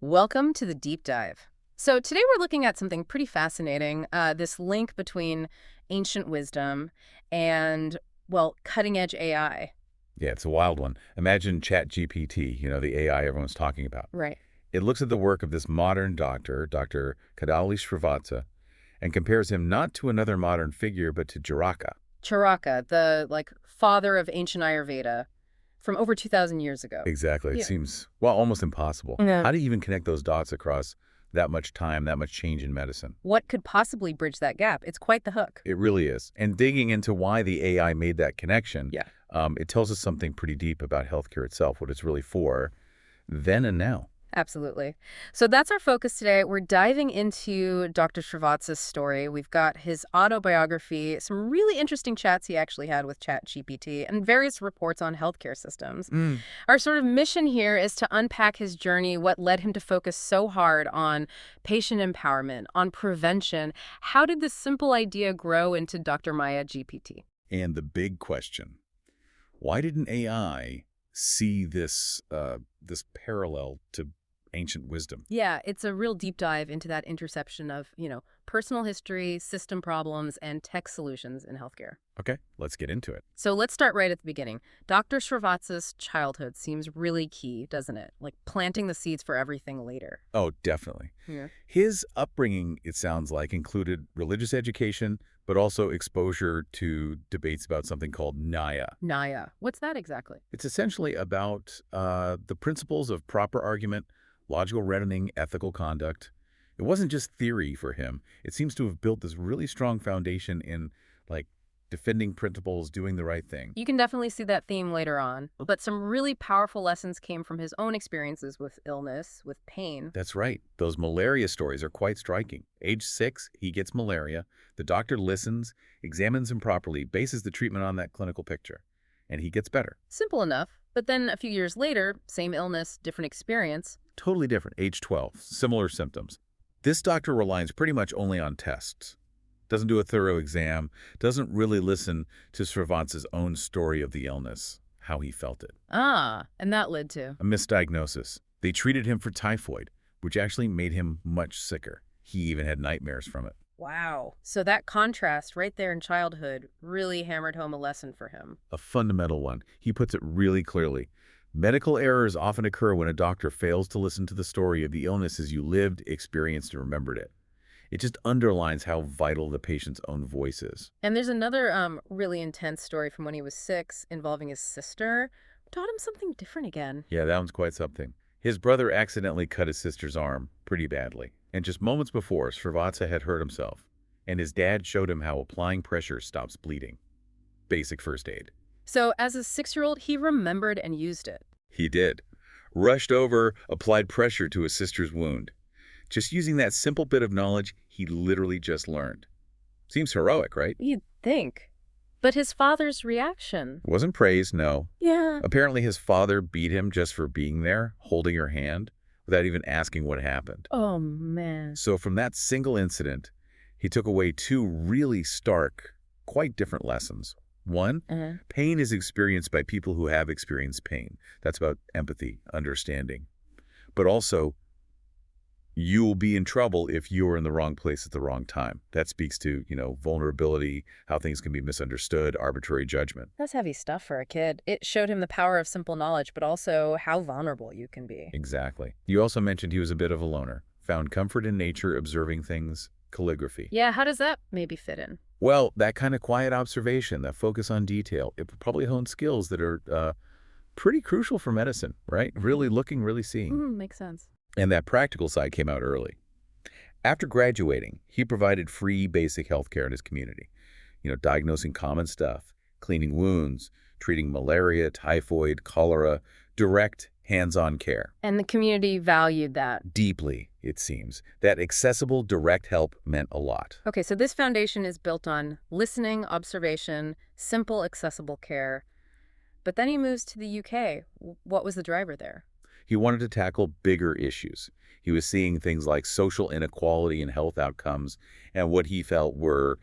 Welcome to the Deep Dive. So today we're looking at something pretty fascinating, this link between ancient wisdom and, well, cutting-edge AI. Yeah, it's a wild one. Imagine ChatGPT, the AI everyone's talking about. Right. It looks at the work of this modern doctor, Dr. Kadiyali Srivatsa, and compares him not to another modern figure, but to Charaka. Charaka, the, father of ancient Ayurveda from over 2,000 years ago. Exactly. It Yeah. seems, well, almost impossible. Yeah. How do you even connect those dots across that much time, that much change in medicine? What could possibly bridge that gap? It's quite the hook. It really is. And digging into why the AI made that connection, Yeah. it tells us something pretty deep about healthcare itself, what it's really for, then and now. Absolutely. So that's our focus today. We're diving into Dr. Srivatsa's story. We've got his autobiography, some really interesting chats he actually had with ChatGPT, and various reports on healthcare systems. Our sort of mission here is to unpack his journey, what led him to focus so hard on patient empowerment, on prevention. How did this simple idea grow into Dr. Maya GPT? And the big question, why didn't AI see this parallel to ancient wisdom? Yeah, it's a real deep dive into that intersection of, personal history, system problems, and tech solutions in healthcare. Okay, let's get into it. So let's start right at the beginning. Dr. Srivatsa's childhood seems really key, doesn't it? Like planting the seeds for everything later. Oh, definitely. Yeah. His upbringing, it sounds like, included religious education, but also exposure to debates about something called Naya. Naya. What's that exactly? It's essentially about the principles of proper argument, logical reasoning, ethical conduct. It wasn't just theory for him. It seems to have built this really strong foundation in, defending principles, doing the right thing. You can definitely see that theme later on. But some really powerful lessons came from his own experiences with illness, with pain. That's right. Those malaria stories are quite striking. Age 6, he gets malaria. The doctor listens, examines him properly, bases the treatment on that clinical picture, and he gets better. Simple enough. But then a few years later, same illness, different experience. Totally different. Age 12, similar symptoms. This doctor relies pretty much only on tests. Doesn't do a thorough exam, doesn't really listen to Srivatsa's own story of the illness, how he felt it. And that led to? A misdiagnosis. They treated him for typhoid, which actually made him much sicker. He even had nightmares from it. Wow. So that contrast right there in childhood really hammered home a lesson for him. A fundamental one. He puts it really clearly. Medical errors often occur when a doctor fails to listen to the story of the illnesses you lived, experienced, and remembered it. It just underlines how vital the patient's own voice is. And there's another really intense story from when he was 6 involving his sister. Taught him something different again. Yeah, that one's quite something. His brother accidentally cut his sister's arm pretty badly. And just moments before, Srivatsa had hurt himself. And his dad showed him how applying pressure stops bleeding. Basic first aid. So as a 6-year-old, he remembered and used it. He did. Rushed over, applied pressure to his sister's wound. Just using that simple bit of knowledge he literally just learned. Seems heroic, right? You'd think. But his father's reaction. Wasn't praised, no. Yeah. Apparently his father beat him just for being there, holding her hand, without even asking what happened. Oh, man. So from that single incident, he took away 2 really stark, quite different lessons. One, pain is experienced by people who have experienced pain. That's about empathy, understanding. But also, you will be in trouble if you are in the wrong place at the wrong time. That speaks to, vulnerability, how things can be misunderstood, arbitrary judgment. That's heavy stuff for a kid. It showed him the power of simple knowledge, but also how vulnerable you can be. Exactly. You also mentioned he was a bit of a loner, found comfort in nature, observing things, calligraphy. Yeah, how does that maybe fit in? Well, that kind of quiet observation, that focus on detail, it probably honed skills that are pretty crucial for medicine, right? Really looking, really seeing. Makes sense. And that practical side came out early. After graduating, he provided free basic health care in his community. Diagnosing common stuff, cleaning wounds, treating malaria, typhoid, cholera, direct hands-on care. And the community valued that. Deeply, it seems. That accessible, direct help meant a lot. Okay, so this foundation is built on listening, observation, simple, accessible care. But then he moves to the UK. What was the driver there? He wanted to tackle bigger issues. He was seeing things like social inequality and health outcomes and what he felt were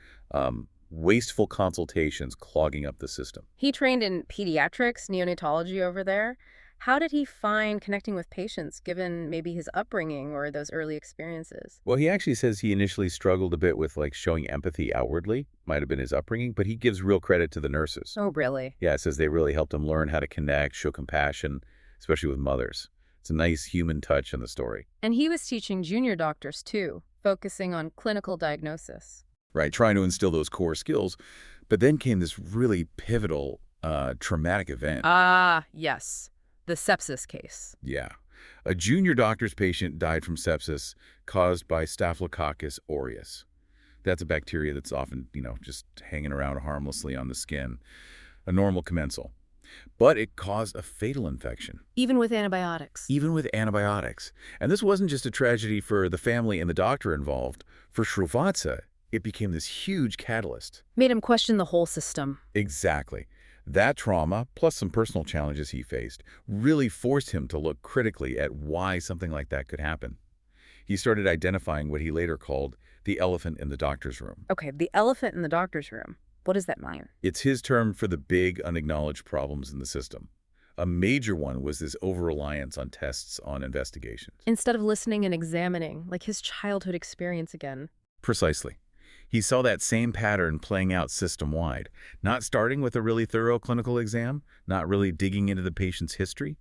wasteful consultations clogging up the system. He trained in pediatrics, neonatology over there. How did he find connecting with patients, given maybe his upbringing or those early experiences? Well, he actually says he initially struggled a bit with like showing empathy outwardly, might have been his upbringing, but he gives real credit to the nurses. Oh, really? Yeah, it says they really helped him learn how to connect, show compassion, especially with mothers. It's a nice human touch in the story. And he was teaching junior doctors too, focusing on clinical diagnosis. Right, trying to instill those core skills. But then came this really pivotal, traumatic event. Ah, yes. The sepsis case. Yeah. A junior doctor's patient died from sepsis caused by Staphylococcus aureus. That's a bacteria that's often, just hanging around harmlessly on the skin, a normal commensal. But it caused a fatal infection, Even with antibiotics. even with antibiotics. And this wasn't just a tragedy for the family and the doctor involved. For Srivatsa, it became this huge catalyst. Made him question the whole system. Exactly. That trauma, plus some personal challenges he faced, really forced him to look critically at why something like that could happen. He started identifying what he later called the elephant in the doctor's room. Okay, the elephant in the doctor's room. What does that mean? It's his term for the big, unacknowledged problems in the system. A major one was this over-reliance on tests on investigations. Instead of listening and examining, like his childhood experience again. Precisely. He saw that same pattern playing out system-wide, not starting with a really thorough clinical exam, not really digging into the patient's history,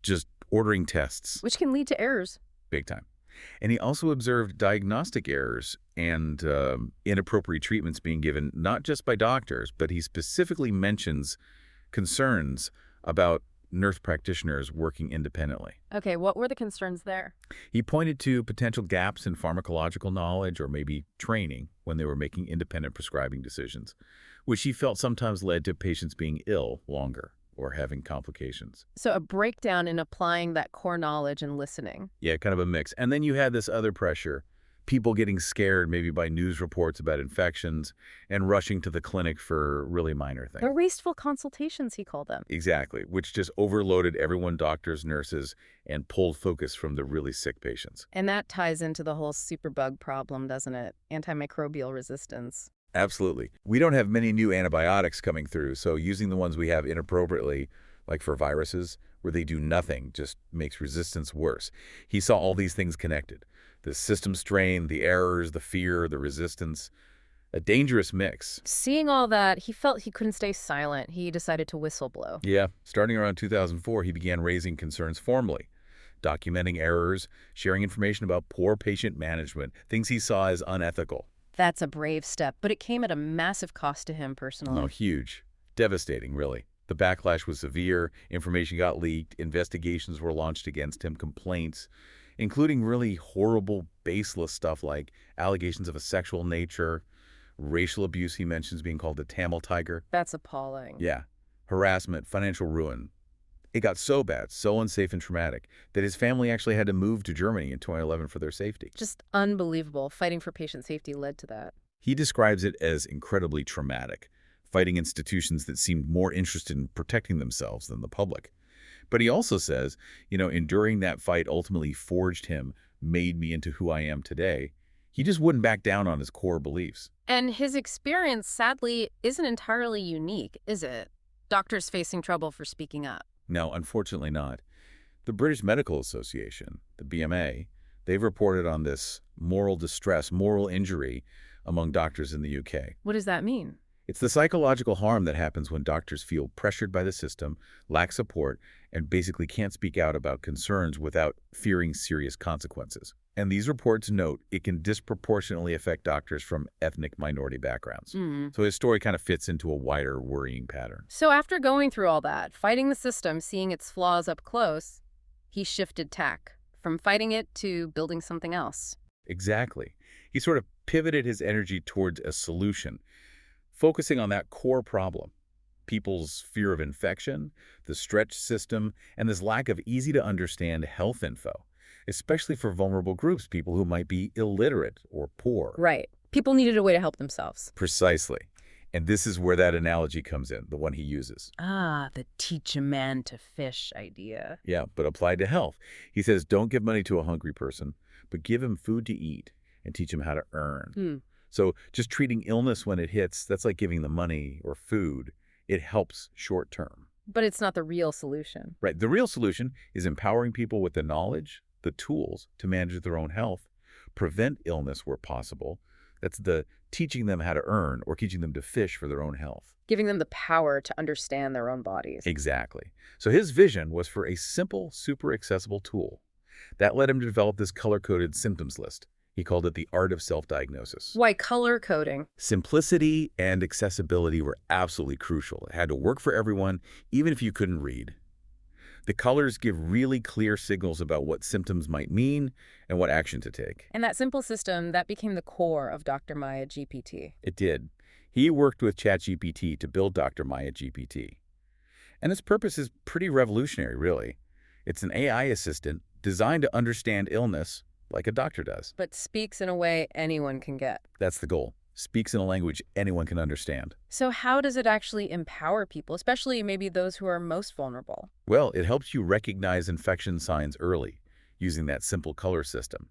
just ordering tests, Which can lead to errors. big time. And he also observed diagnostic errors and inappropriate treatments being given, not just by doctors, but he specifically mentions concerns about nurse practitioners working independently. Okay, what were the concerns there? He pointed to potential gaps in pharmacological knowledge or maybe training when they were making independent prescribing decisions, which he felt sometimes led to patients being ill longer or having complications. So a breakdown in applying that core knowledge and listening. Yeah, kind of a mix. And then you had this other pressure, people getting scared maybe by news reports about infections and rushing to the clinic for really minor The things. wasteful consultations, he called them. Exactly, which just overloaded everyone, doctors, nurses, and pulled focus from the really sick patients. And that ties into the whole superbug problem, doesn't it? Antimicrobial resistance. Absolutely. We don't have many new antibiotics coming through, so using the ones we have inappropriately, like for viruses, where they do nothing, just makes resistance worse. He saw all these things connected. The system strain, the errors, the fear, the resistance. A dangerous mix. Seeing all that, he felt he couldn't stay silent. He decided to whistleblow. Yeah, starting around 2004, he began raising concerns formally, documenting errors, sharing information about poor patient management, things he saw as unethical. That's a brave step, but it came at a massive cost to him personally. Oh, huge. Devastating, really. The backlash was severe, information got leaked, investigations were launched against him, complaints, including really horrible, baseless stuff like allegations of a sexual nature, racial abuse he mentions being called the Tamil tiger. That's appalling. Yeah. Harassment, financial ruin. It got so bad, so unsafe and traumatic, that his family actually had to move to Germany in 2011 for their safety. Just unbelievable. Fighting for patient safety led to that. He describes it as incredibly traumatic, fighting institutions that seemed more interested in protecting themselves than the public. But he also says, enduring that fight ultimately forged him, made me into who I am today. He just wouldn't back down on his core beliefs. And his experience, sadly, isn't entirely unique, is it? Doctors facing trouble for speaking up. No, unfortunately not. The British Medical Association, the BMA, they've reported on this moral distress, moral injury among doctors in the UK. What does that mean? It's the psychological harm that happens when doctors feel pressured by the system, lack support, and basically can't speak out about concerns without fearing serious consequences. And these reports note it can disproportionately affect doctors from ethnic minority backgrounds. So his story kind of fits into a wider worrying pattern. So after going through all that, fighting the system, seeing its flaws up close, he shifted tack from fighting it to building something else. Exactly. He sort of pivoted his energy towards a solution, focusing on that core problem, people's fear of infection, the stretched system, and this lack of easy-to-understand health info, especially for vulnerable groups, people who might be illiterate or poor. Right. People needed a way to help themselves. Precisely. And this is where that analogy comes in, the one he uses. Ah, the teach a man to fish idea. Yeah, but applied to health. He says, don't give money to a hungry person, but give him food to eat and teach him how to earn. So just treating illness when it hits, that's like giving them money or food. It helps short term. But it's not the real solution. Right. The real solution is empowering people with the knowledge, the tools to manage their own health, prevent illness where possible. That's the teaching them how to earn or teaching them to fish for their own health. Giving them the power to understand their own bodies. Exactly. So his vision was for a simple, super accessible tool. That led him to develop this color-coded symptoms list. He called it the art of self-diagnosis. Why color coding? Simplicity and accessibility were absolutely crucial. It had to work for everyone, even if you couldn't read. The colors give really clear signals about what symptoms might mean and what action to take. And that simple system, that became the core of Dr. Maya GPT. It did. He worked with ChatGPT to build Dr. Maya GPT. And its purpose is pretty revolutionary, really. It's an AI assistant designed to understand illness like a doctor does. But speaks in a way anyone can get. That's the goal. Speaks in a language anyone can understand. So how does it actually empower people, especially maybe those who are most vulnerable? Well, it helps you recognize infection signs early using that simple color system.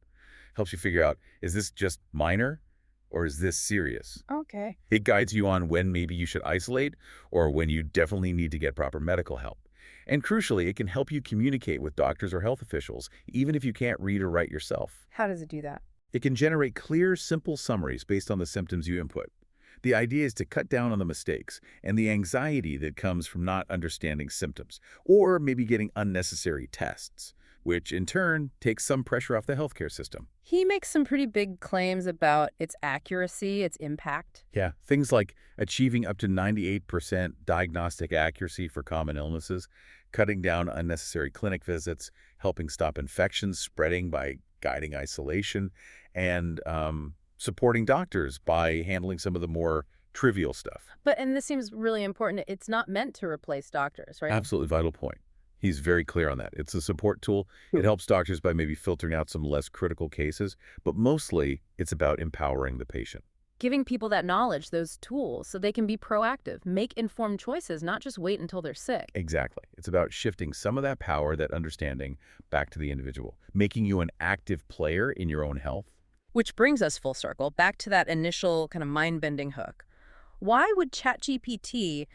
Helps you figure out, is this just minor or is this serious? Okay. It guides you on when maybe you should isolate or when you definitely need to get proper medical help. And crucially, it can help you communicate with doctors or health officials, even if you can't read or write yourself. How does it do that? It can generate clear, simple summaries based on the symptoms you input. The idea is to cut down on the mistakes and the anxiety that comes from not understanding symptoms, or maybe getting unnecessary tests, which in turn takes some pressure off the healthcare system. He makes some pretty big claims about its accuracy, its impact. Yeah, things like achieving up to 98% diagnostic accuracy for common illnesses, cutting down unnecessary clinic visits, helping stop infections spreading by guiding isolation, and supporting doctors by handling some of the more trivial stuff. And this seems really important, it's not meant to replace doctors, right? Absolutely vital point. He's very clear on that. It's a support tool. It helps doctors by maybe filtering out some less critical cases, but mostly it's about empowering the patient. Giving people that knowledge, those tools, so they can be proactive, make informed choices, not just wait until they're sick. Exactly. It's about shifting some of that power, that understanding, back to the individual, making you an active player in your own health. Which brings us full circle, back to that initial kind of mind-bending hook. Why would ChatGPT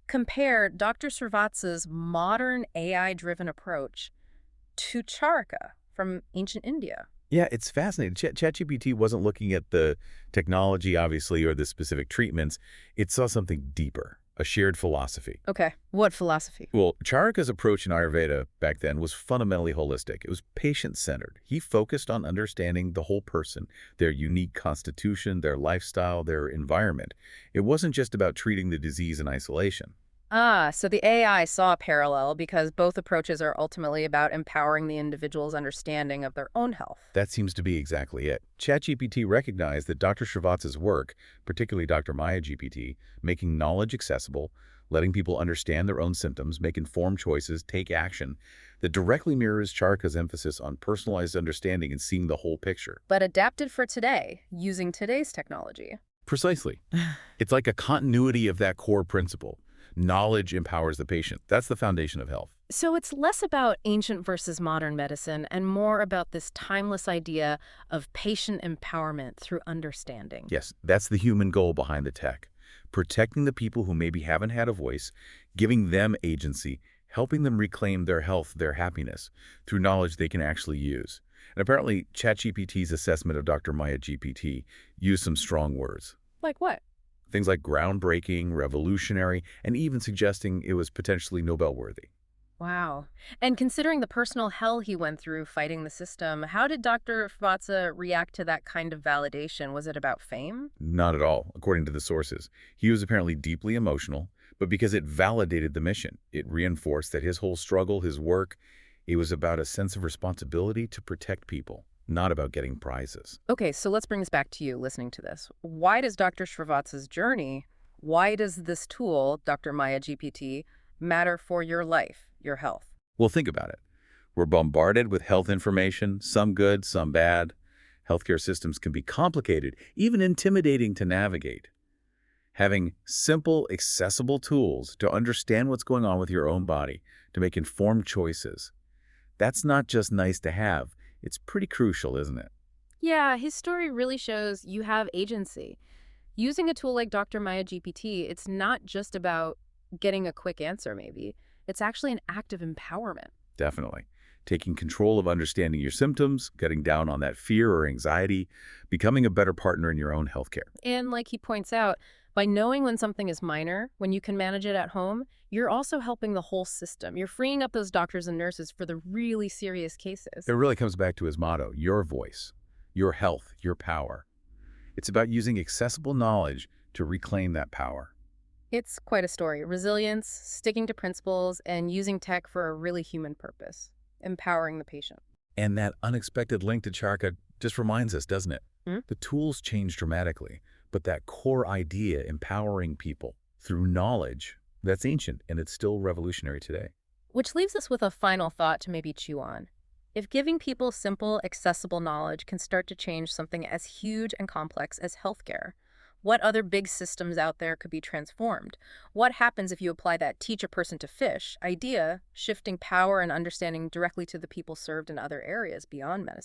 compare Dr. Srivatsa's modern AI-driven approach to Charaka from ancient India? Yeah, it's fascinating. ChatGPT wasn't looking at the technology, obviously, or the specific treatments. It saw something deeper, a shared philosophy. Okay, what philosophy? Well, Charaka's approach in Ayurveda back then was fundamentally holistic. It was patient-centered. He focused on understanding the whole person, their unique constitution, their lifestyle, their environment. It wasn't just about treating the disease in isolation. Ah, so the AI saw a parallel because both approaches are ultimately about empowering the individual's understanding of their own health. That seems to be exactly it. ChatGPT recognized that Dr. Srivatsa's work, particularly Dr. Maya GPT, making knowledge accessible, letting people understand their own symptoms, make informed choices, take action, that directly mirrors Charaka's emphasis on personalized understanding and seeing the whole picture. But adapted for today, using today's technology. Precisely. It's like a continuity of that core principle. Knowledge empowers the patient. That's the foundation of health. So it's less about ancient versus modern medicine and more about this timeless idea of patient empowerment through understanding. Yes, that's the human goal behind the tech. Protecting the people who maybe haven't had a voice, giving them agency, helping them reclaim their health, their happiness, through knowledge they can actually use. And apparently, ChatGPT's assessment of Dr. Maya GPT used some strong words. Like what? Things like groundbreaking, revolutionary, and even suggesting it was potentially Nobel-worthy. Wow. And considering the personal hell he went through fighting the system, how did Dr. Srivatsa react to that kind of validation? Was it about fame? Not at all, according to the sources. He was apparently deeply emotional, but because it validated the mission, it reinforced that his whole struggle, his work, it was about a sense of responsibility to protect people, not about getting prizes. Okay, so let's bring this back to you listening to this. Why does Dr. Srivatsa's journey, why does this tool, Dr. Maya GPT, matter for your life, your health? Well, think about it. We're bombarded with health information, some good, some bad. Healthcare systems can be complicated, even intimidating to navigate. Having simple, accessible tools to understand what's going on with your own body, to make informed choices, that's not just nice to have. It's pretty crucial, isn't it? Yeah, his story really shows you have agency. Using a tool like Dr. Maya GPT, it's not just about getting a quick answer, maybe. It's actually an act of empowerment. Definitely. Taking control of understanding your symptoms, cutting down on that fear or anxiety, becoming a better partner in your own healthcare. And like he points out, by knowing when something is minor, when you can manage it at home, you're also helping the whole system. You're freeing up those doctors and nurses for the really serious cases. It really comes back to his motto, your voice, your health, your power. It's about using accessible knowledge to reclaim that power. It's quite a story. Resilience, sticking to principles, and using tech for a really human purpose, empowering the patient. And that unexpected link to Charaka just reminds us, doesn't it? Hmm? The tools change dramatically, but that core idea, empowering people through knowledge, that's ancient and it's still revolutionary today. Which leaves us with a final thought to maybe chew on. If giving people simple, accessible knowledge can start to change something as huge and complex as healthcare, what other big systems out there could be transformed? What happens if you apply that teach a person to fish idea, shifting power and understanding directly to the people served in other areas beyond medicine?